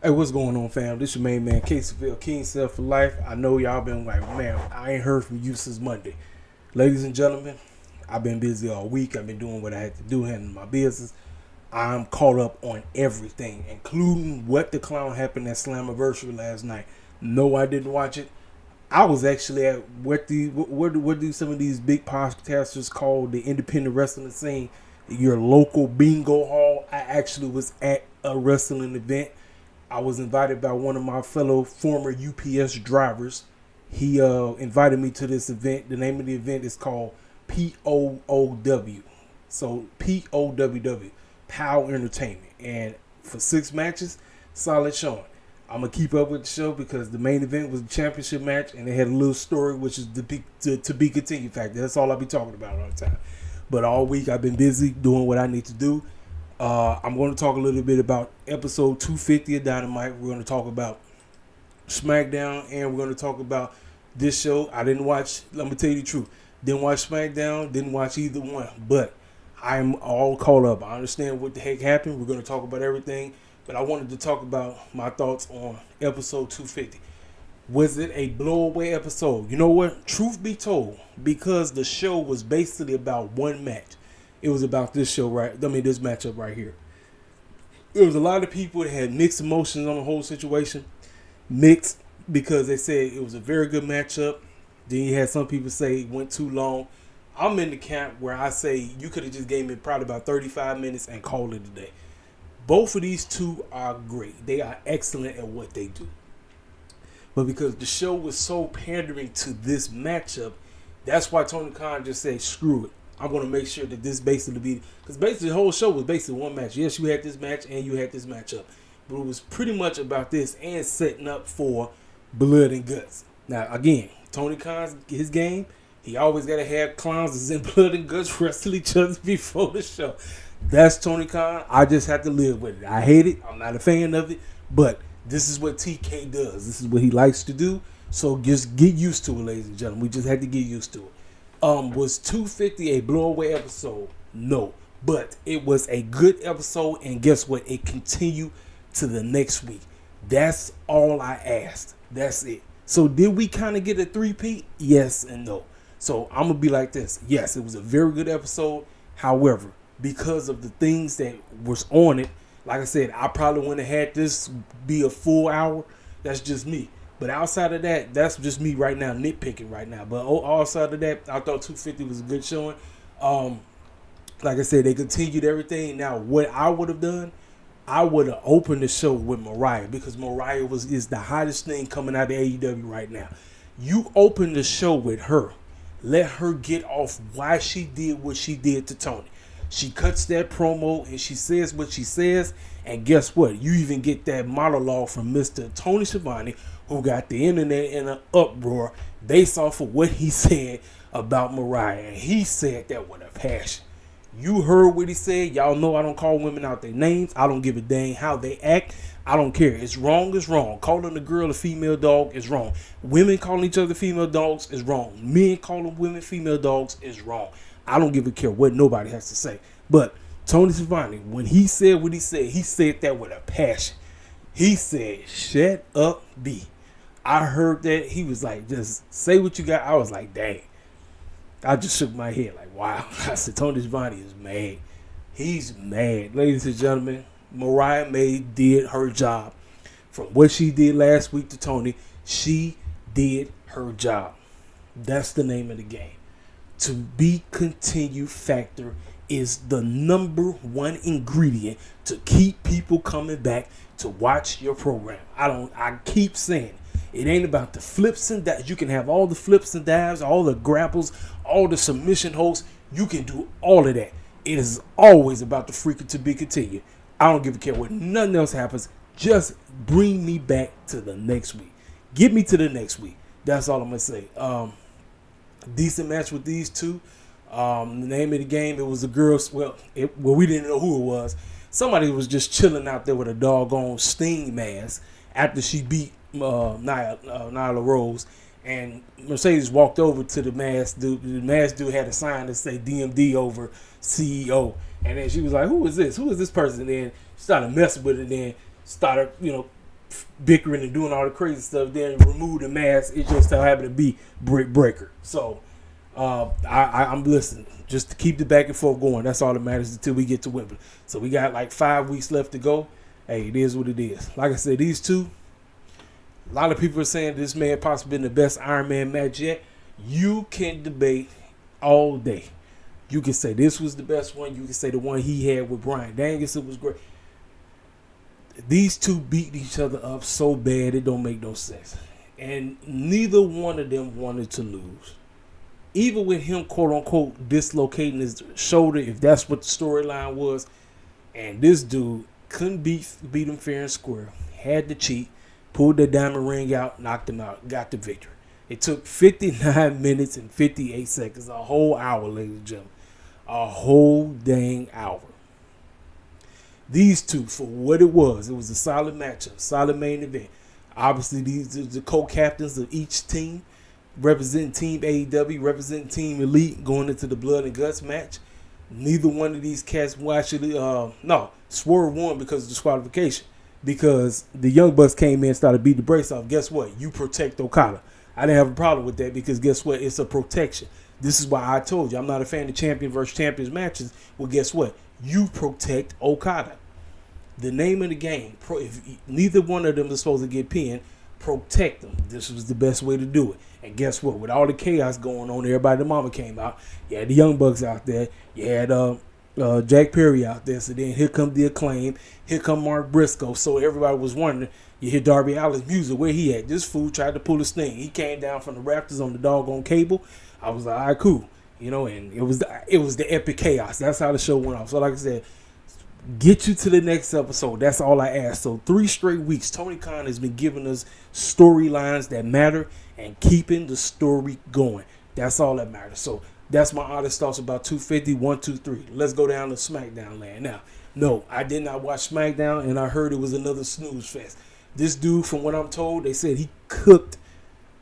Hey, what's going on, fam? This your main man, Caseyville, King Self for Life. I know y'all been like, man, I ain't heard from you since Monday. Ladies and gentlemen, I've been busy all week. I've been doing what I had to do, handling my business. I'm caught up on everything, including what the clown happened at Slammiversary last night. No, I didn't watch it. I was actually at what do some of these big podcasters call the independent wrestling scene, your local bingo hall. I actually was at a wrestling event. I was invited by one of my fellow former UPS drivers. He invited me to this event. The name of the event is called POOW. So POWW, Pow Entertainment. And for 6 matches, solid showing. I'm going to keep up with the show because the main event was the championship match, and they had a little story, which is to be continued factor. That's all I'll be talking about all the time. But all week I've been busy doing what I need to do. I'm going to talk a little bit about episode 250 of Dynamite. We're going to talk about Smackdown, and we're going to talk about this show. I didn't watch, let me tell you the truth, didn't watch Smackdown, didn't watch either one, but I'm all caught up. I understand what the heck happened. We're going to talk about everything, but I wanted to talk about my thoughts on episode 250. Was it a blowaway episode? You know what? Truth be told, because the show was basically about one match. It was about this show, this matchup right here. There was a lot of people that had mixed emotions on the whole situation. Mixed because they said it was a very good matchup. Then you had some people say it went too long. I'm in the camp where I say you could have just gave me probably about 35 minutes and called it a day. Both of these two are great. They are excellent at what they do. But because the show was so pandering to this matchup, that's why Tony Khan just said, screw it. I'm going to make sure that this basically because basically the whole show was basically one match. Yes, you had this match and you had this matchup. But it was pretty much about this and setting up for blood and guts. Now, again, Tony Khan's his game, he always got to have clowns that's in blood and guts wrestle each other before the show. That's Tony Khan. I just have to live with it. I hate it. I'm not a fan of it. But this is what TK does. This is what he likes to do. So just get used to it, ladies and gentlemen. We just had to get used to it. Was 250 a blowaway episode? No. But it was a good episode, and guess what? It continued to the next week. That's all I asked. That's it. So did we kind of get a three-peat? Yes and no. So I'm going to be like this. Yes, it was a very good episode. However, because of the things that was on it, like I said, I probably wouldn't have had this be a full hour. That's just me. But outside of that, that's just me right now, nitpicking right now. But outside of that, I thought 250 was a good showing. Like I said, they continued everything. Now, what I would have done, I would have opened the show with Mariah, because Mariah is the hottest thing coming out of AEW right now. You open the show with her. Let her get off why she did what she did to Tony. She cuts that promo and she says what she says. And guess what? You even get that monologue from Mr. Tony Schiavone, who got the internet in an uproar based off of what he said about Mariah. And he said that with a passion. You heard what he said. Y'all know I don't call women out their names. I don't give a dang how they act. I don't care. It's wrong is wrong. Calling a girl a female dog is wrong. Women calling each other female dogs is wrong. Men calling women female dogs is wrong. I don't give a care what nobody has to say. But Tony Schiavone, when he said what he said that with a passion. He said, shut up, B. I heard that. He was like, just say what you got. I was like, dang. I just shook my head like, wow. I said, Tony Schiavone is mad. He's mad. Ladies and gentlemen, Mariah May did her job. From what she did last week to Tony, she did her job. That's the name of the game. To be continued factor is the number one ingredient to keep people coming back to watch your program. I keep saying it ain't about the flips and dives. You can have all the flips and dives, all the grapples, all the submission holds. You can do all of that. It is always about the freaking to be continued. I don't give a care what nothing else happens. Just bring me back to the next week. Get me to the next week. That's all I'm gonna say. Decent match with these two. The name of the game, it was the girls. Well, we didn't know who it was. Somebody was just chilling out there with a doggone Sting mask after she beat Nyla Rose. And Mercedes walked over to the mask dude. The mask dude had a sign that say DMD over CEO. And then she was like, who is this? Who is this person? And then she started messing with it and then started, bickering and doing all the crazy stuff. Then remove the mask. It just so happened to be Britt Breaker. So I'm listening. Just to keep the back and forth going. That's all that matters until we get to Wimbledon. So we got like 5 weeks left to go. Hey, it is what it is. Like I said, these two, a lot of people are saying this may have possibly been the best Iron Man match yet. You can debate all day. You can say this was the best one. You can say the one he had with Bryan Danielson was great. These two beat each other up so bad it don't make no sense. And neither one of them wanted to lose. Even with him, quote-unquote, dislocating his shoulder, if that's what the storyline was, and this dude couldn't beat him fair and square, had to cheat, pulled the diamond ring out, knocked him out, got the victory. It took 59 minutes and 58 seconds, a whole hour, ladies and gentlemen. A whole dang hour. These two, for what it was a solid matchup, solid main event. Obviously, these are the co-captains of each team, representing Team AEW, representing Team Elite, going into the Blood and Guts match. Neither one of these cats will actually, Swerve won because of disqualification. Because the Young Bucks came in and started beating the brakes off. Guess what? You protect Okada. I didn't have a problem with that because guess what? It's a protection. This is why I told you I'm not a fan of champion versus champions matches. Well, guess what? You protect Okada. The name of the game. If neither one of them is supposed to get pinned, protect them. This was the best way to do it. And guess what? With all the chaos going on, everybody, the mama came out. You had the Young Bucks out there. You had Jack Perry out there. So then here come the Acclaim. Here come Mark Briscoe. So everybody was wondering. You hear Darby Allin's music. Where he at? This fool tried to pull his thing. He came down from the rafters on the doggone cable. I was like, all right, cool. And it was the epic chaos. That's how the show went off. So like I said, get you to the next episode. That's all I ask. So 3 straight weeks, Tony Khan has been giving us storylines that matter and keeping the story going. That's all that matters. So that's my honest thoughts about 250, 1, 2, 3. Let's go down to Smackdown land. Now, no, I did not watch Smackdown, and I heard it was another snooze fest. This dude, from what I'm told, they said he cooked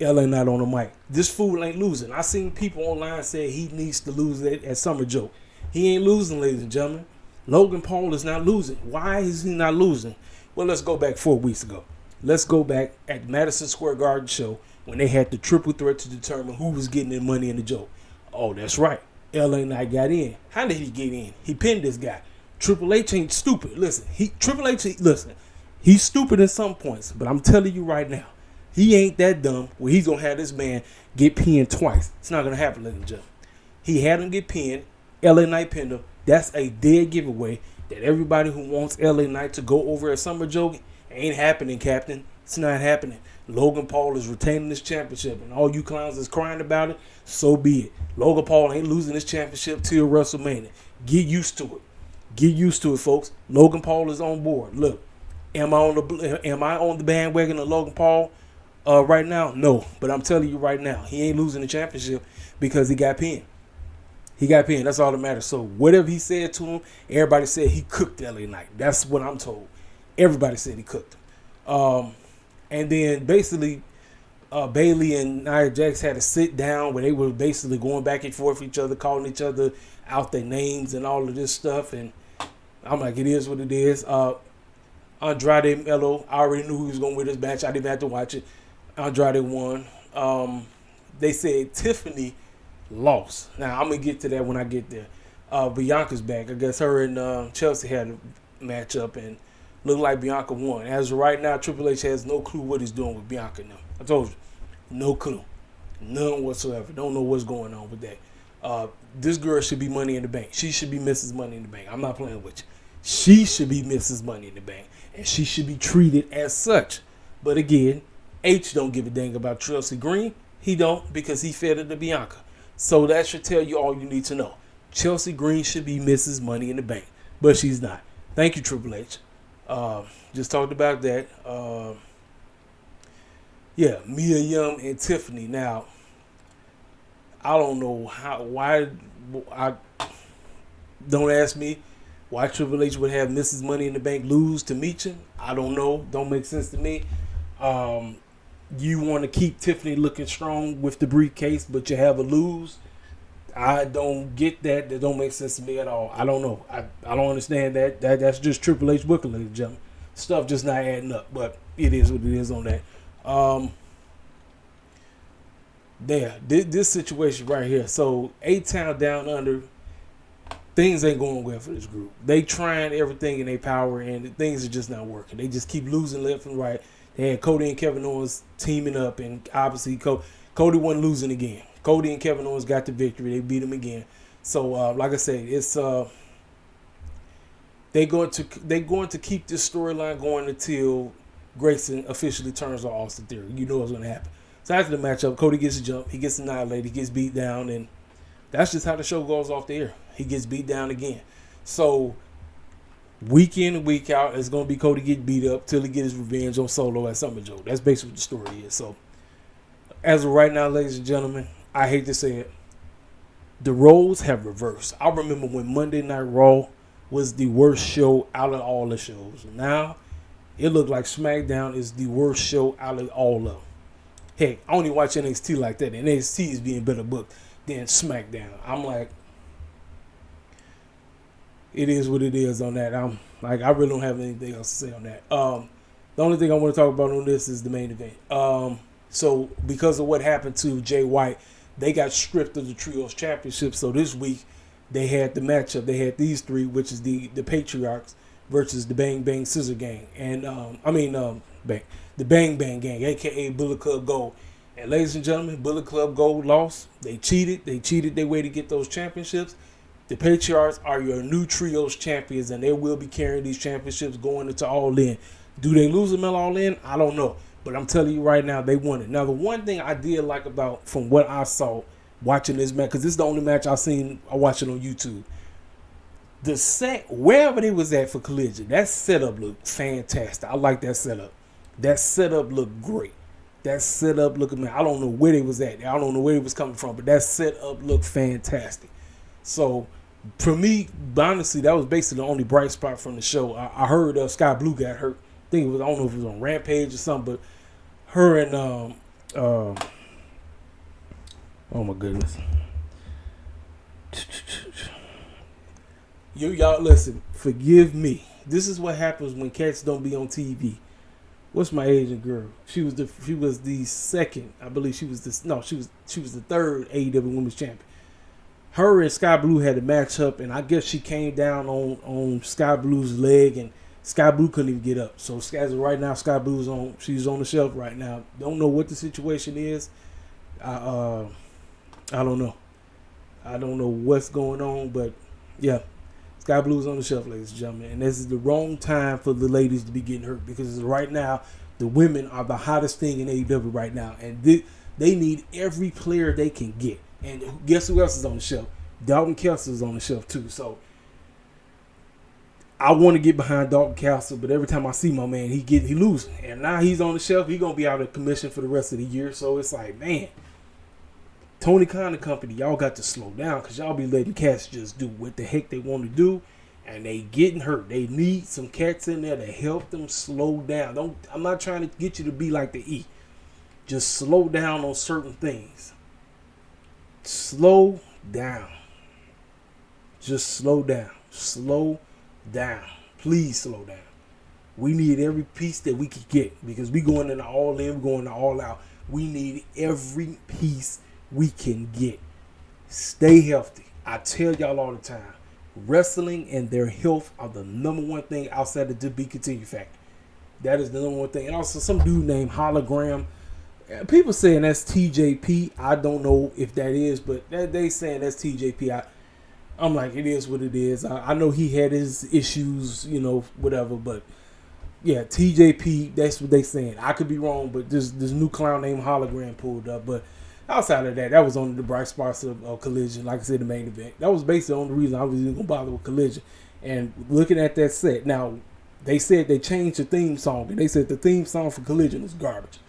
LA Knight on the mic. This fool ain't losing. I seen people online say he needs to lose at Summer Joke. He ain't losing, ladies and gentlemen. Logan Paul is not losing. Why is he not losing? Well, let's go back 4 weeks ago. Let's go back at Madison Square Garden show when they had the triple threat to determine who was getting their money in the joke. Oh, that's right. LA Knight got in. How did he get in? He pinned this guy. Triple H ain't stupid. Listen, he's stupid at some points, but I'm telling you right now, he ain't that dumb where he's going to have this man get pinned twice. It's not going to happen, ladies and gentlemen. He had him get pinned. LA Knight pinned him. That's a dead giveaway that everybody who wants LA Knight to go over at Summer Joke ain't happening, Captain. It's not happening. Logan Paul is retaining this championship, and all you clowns is crying about it, so be it. Logan Paul ain't losing this championship till WrestleMania. Get used to it. Get used to it, folks. Logan Paul is on board. Look, am I on the bandwagon of Logan Paul right now? No, but I'm telling you right now, he ain't losing the championship because he got pinned. He got pinned. That's all that matters. So whatever he said to him, everybody said he cooked LA Knight. That's what I'm told. Everybody said he cooked him. And then basically Bailey and Nia Jax had to sit down where they were basically going back and forth with each other, calling each other out their names and all of this stuff. And I'm like, it is what it is. Andrade Mello, I already knew who was going to win this match. I didn't have to watch it. Andrade won. They said Tiffany lost. Now, I'm going to get to that when I get there. Bianca's back. I guess her and Chelsea had a matchup and looked like Bianca won. As of right now, Triple H has no clue what he's doing with Bianca now. I told you. No clue. None whatsoever. Don't know what's going on with that. This girl should be Money in the Bank. She should be Mrs. Money in the Bank. I'm not playing with you. She should be Mrs. Money in the Bank. And she should be treated as such. But again, H don't give a dang about Chelsea Green. He don't because he fed it to Bianca. So that should tell you all you need to know. Chelsea Green should be Mrs. Money in the Bank. But she's not. Thank you, Triple H. Just talked about that. Mia Yim and Tiffany. Now, I don't know don't ask me why Triple H would have Mrs. Money in the Bank lose to Meechin. I don't know. Don't make sense to me. You want to keep Tiffany looking strong with the briefcase, but you have her lose. I don't get that. That don't make sense to me at all. I don't know. I don't understand that. That's just Triple H booking, ladies and gentlemen. Stuff just not adding up, but it is what it is on that. This situation right here. So A-Town Down Under, things ain't going well for this group. They trying everything in their power, and things are just not working. They just keep losing left and right. They had Cody and Kevin Owens teaming up, and obviously Cody wasn't losing again. Cody and Kevin Owens got the victory. They beat him again. So like I said, it's they're going to keep this storyline going until Grayson officially turns on Austin Theory. You know what's going to happen. So after the matchup, Cody gets a jump. He gets annihilated. He gets beat down, and that's just how the show goes off the air. He gets beat down again. So week in and week out, it's going to be Cody get beat up till he gets his revenge on Solo at Summer Joe. That's basically what the story is. So as of right now, ladies and gentlemen, I hate to say it, the roles have reversed. I remember when Monday Night Raw was the worst show out of all the shows. Now, it looked like SmackDown is the worst show out of all of them. Heck, I only watch NXT like that. NXT is being better booked than SmackDown. I'm like, it is what it is on that. I'm like, I really don't have anything else to say on that. The only thing I want to talk about on this is the main event. So because of what happened to Jay White, they got stripped of the Trios Championship. So this week, they had the matchup. They had these three, which is the Patriarchs versus the Bang Bang Scissor Gang. And, the Bang Bang Gang, a.k.a. Bullet Club Gold. And ladies and gentlemen, Bullet Club Gold lost. They cheated. They cheated their way to get those championships. The Patriarchs are your new Trios champions, and they will be carrying these championships going into All In. Do they lose them at All In? I don't know. But I'm telling you right now, they won it. Now, the one thing I did like about, from what I saw watching this match, because this is the only match I watched it on YouTube. The set, wherever they was at for Collision, that setup looked fantastic. I like that setup. That setup looked great. That setup looked, man, I don't know where they was at. I don't know where it was coming from, but that setup looked fantastic. So, for me, honestly, that was basically the only bright spot from the show. I heard Sky Blue got hurt. I think it was, I don't know if it was on Rampage or something, but her and, oh my goodness. Y'all listen, forgive me. This is what happens when cats don't be on TV. What's my Asian girl? She was the second, I believe she was the third AEW Women's Champion. Her and Sky Blue had a match up, and I guess she came down on Sky Blue's leg, and Sky Blue couldn't even get up. So as of right now, Sky Blue's she's on the shelf right now. Don't know what the situation is. I don't know. I don't know what's going on, but yeah. Sky Blue's on the shelf, ladies and gentlemen. And this is the wrong time for the ladies to be getting hurt, because right now, the women are the hottest thing in AEW right now. And they need every player they can get. And guess who else is on the shelf? Dalton Castle is on the shelf too. So I want to get behind Dalton Castle, but every time I see my man, he losing. And now he's on the shelf. He's going to be out of commission for the rest of the year. So it's like, man, Tony Khan and company, y'all got to slow down, because y'all be letting cats just do what the heck they want to do, and they getting hurt. They need some cats in there to help them slow down. I'm not trying to get you to be like the E. Just slow down on certain things. Slow down. Just slow down. Slow down. Please slow down. We need every piece that we can get, because we going into All In, we're going to All Out. We need every piece we can get. Stay healthy. I tell y'all all the time, wrestling and their health are the number one thing outside of the be continued factor. That is the number one thing. And also some dude named Hologram. People saying that's TJP. I don't know if that is, but they saying that's TJP. I'm like, it is what it is. I know he had his issues, whatever, but yeah, TJP, that's what they saying. I could be wrong, but this new clown named Hologram pulled up. But outside of that, that was only the bright spots of Collision. Like I said, the main event. That was basically the only reason I was even going to bother with Collision. And looking at that set, now, they said they changed the theme song, and they said the theme song for Collision is garbage.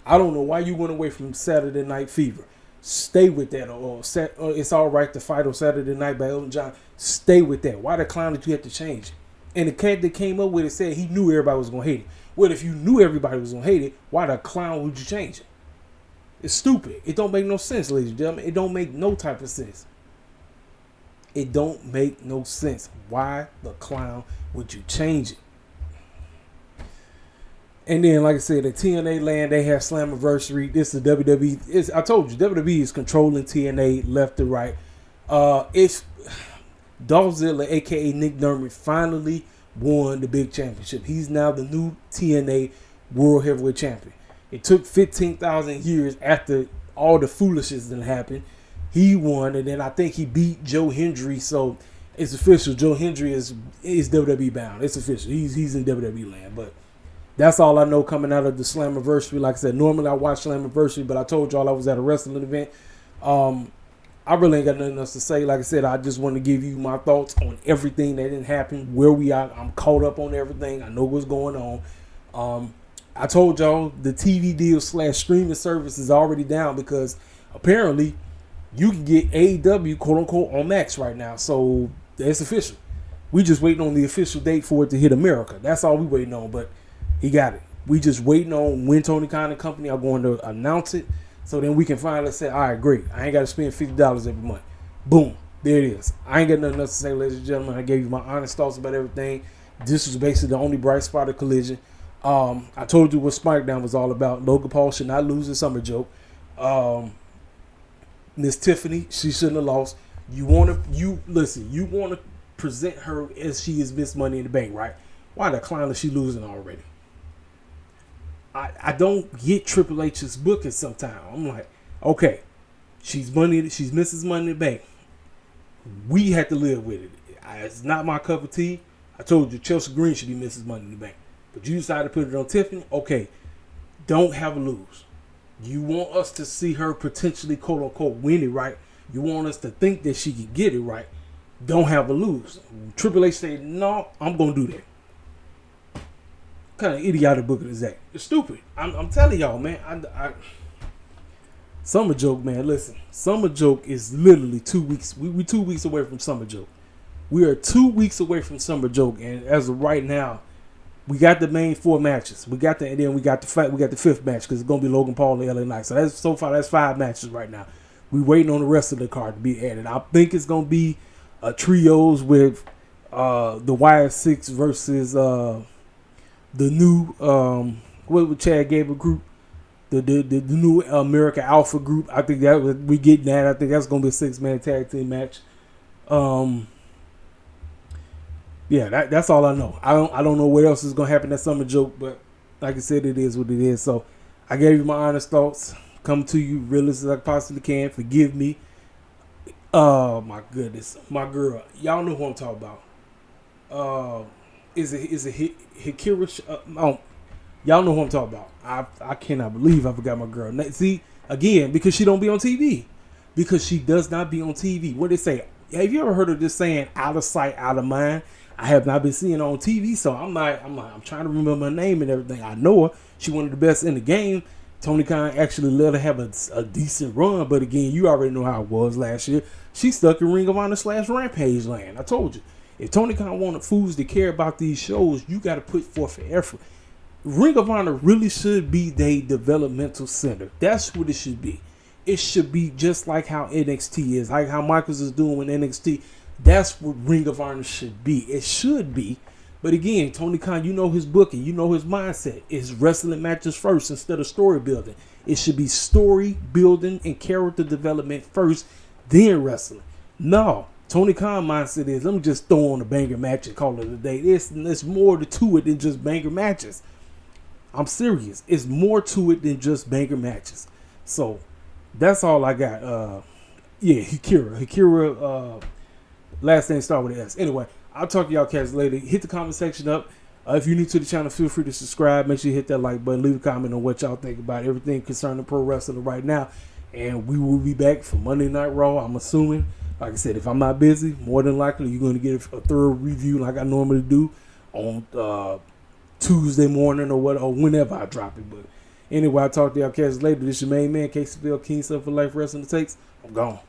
I don't know why you went away from Saturday Night Fever. Stay with that. Or It's All Right to Fight on Saturday Night by Elton John. Stay with that. Why the clown did you have to change it? And the cat that came up with it said he knew everybody was going to hate it. Well, if you knew everybody was going to hate it, why the clown would you change it? It's stupid. It don't make no sense, ladies and gentlemen. It don't make no type of sense. It don't make no sense. Why the clown would you change it? And then, like I said, at TNA land, they have Slammiversary. This is WWE. I told you, WWE is controlling TNA left to right. It's Dolph Ziggler, a.k.a. Nick Dermott, finally won the big championship. He's now the new TNA World Heavyweight Champion. It took 15,000 years after all the foolishness that happened. He won, and then I think he beat Joe Hendry, so it's official. Joe Hendry is WWE bound. It's official. He's in WWE land, but that's all I know coming out of the Slammiversary. Like I said, normally I watch Slammiversary, but I told y'all I was at a wrestling event. I really ain't got nothing else to say. Like I said, I just want to give you my thoughts on everything that didn't happen, where we are. I'm caught up on everything. I know what's going on. I told y'all the TV deal / streaming service is already down because apparently you can get AEW quote unquote on Max right now. So it's official. We just waiting on the official date for it to hit America. That's all we waiting on, but he got it. We just waiting on when Tony Khan and company are going to announce it. So then we can finally say, all right, great. I ain't got to spend $50 every month. Boom. There it is. I ain't got nothing else to say, ladies and gentlemen. I gave you my honest thoughts about everything. This was basically the only bright spot of Collision. I told you what Smackdown was all about. Logan Paul should not lose the summer joke. Miss Tiffany, she shouldn't have lost. You want to present her as she is Miss Money in the Bank, right? Why the clown is she losing already? I don't get Triple H's booking sometimes. I'm like, okay, she's Mrs. Money in the Bank. We had to live with it. It's not my cup of tea. I told you Chelsea Green should be Mrs. Money in the Bank. But you decided to put it on Tiffany. Okay, don't have a lose. You want us to see her potentially quote unquote win it right. You want us to think that she can get it right. Don't have a lose. Triple H said, no, I'm going to do that. What kind of idiotic booking is that? It's stupid. I'm telling y'all, man. Summer Joke, man. Listen, Summer Joke is literally 2 weeks. We 2 weeks away from Summer Joke. We are 2 weeks away from Summer Joke, and as of right now, we got the main 4 matches. And then we got the fight. We got the 5th match because it's gonna be Logan Paul and LA Knight. So that's 5 matches right now. We waiting on the rest of the card to be added. I think it's gonna be trios with the Wire 6 versus the new what was Chad Gable group, the new America Alpha group. I think that we getting that. I think that's gonna be a 6-man tag team match. Yeah, that's all I know. I don't know what else is gonna happen. That Summer Joke, but like I said, it is what it is. So I gave you my honest thoughts. Come to you realist as I possibly can. Forgive me. Oh my goodness, my girl. Y'all know who I'm talking about. Is it Hikira? Y'all know who I'm talking about. I cannot believe I forgot my girl. See, again, because she don't be on TV. Because she does not be on TV. What they say? Have you ever heard of this saying, out of sight, out of mind? I have not been seeing her on TV, so I'm trying to remember her name and everything. I know her. She one of the best in the game. Tony Khan actually let her have a decent run, but again, you already know how it was last year. She stuck in Ring of Honor / Rampage land. I told you. If Tony Khan wanted fools to care about these shows, you got to put forth an effort. Ring of Honor really should be their developmental center. That's what it should be. It should be just like how NXT is, like how Michaels is doing with NXT. That's what Ring of Honor should be. It should be. But again, Tony Khan, you know his booking. You know his mindset. It's wrestling matches first instead of story building. It should be story building and character development first, then wrestling. No. Tony Khan mindset is, let me just throw on a banger match and call it a day. There's more to it than just banger matches. I'm serious. It's more to it than just banger matches. So, that's all I got. Hikira, last name start with an S. Anyway, I'll talk to y'all cats later. Hit the comment section up. If you're new to the channel, feel free to subscribe. Make sure you hit that like button. Leave a comment on what y'all think about everything concerning pro wrestling right now. And we will be back for Monday Night Raw, I'm assuming. Like I said, if I'm not busy, more than likely you're going to get a thorough review like I normally do on Tuesday morning or whenever I drop it. But anyway, I'll talk to y'all cats later. This is your main man, KCVL King Stuff for Life Wrestling Takes. I'm gone.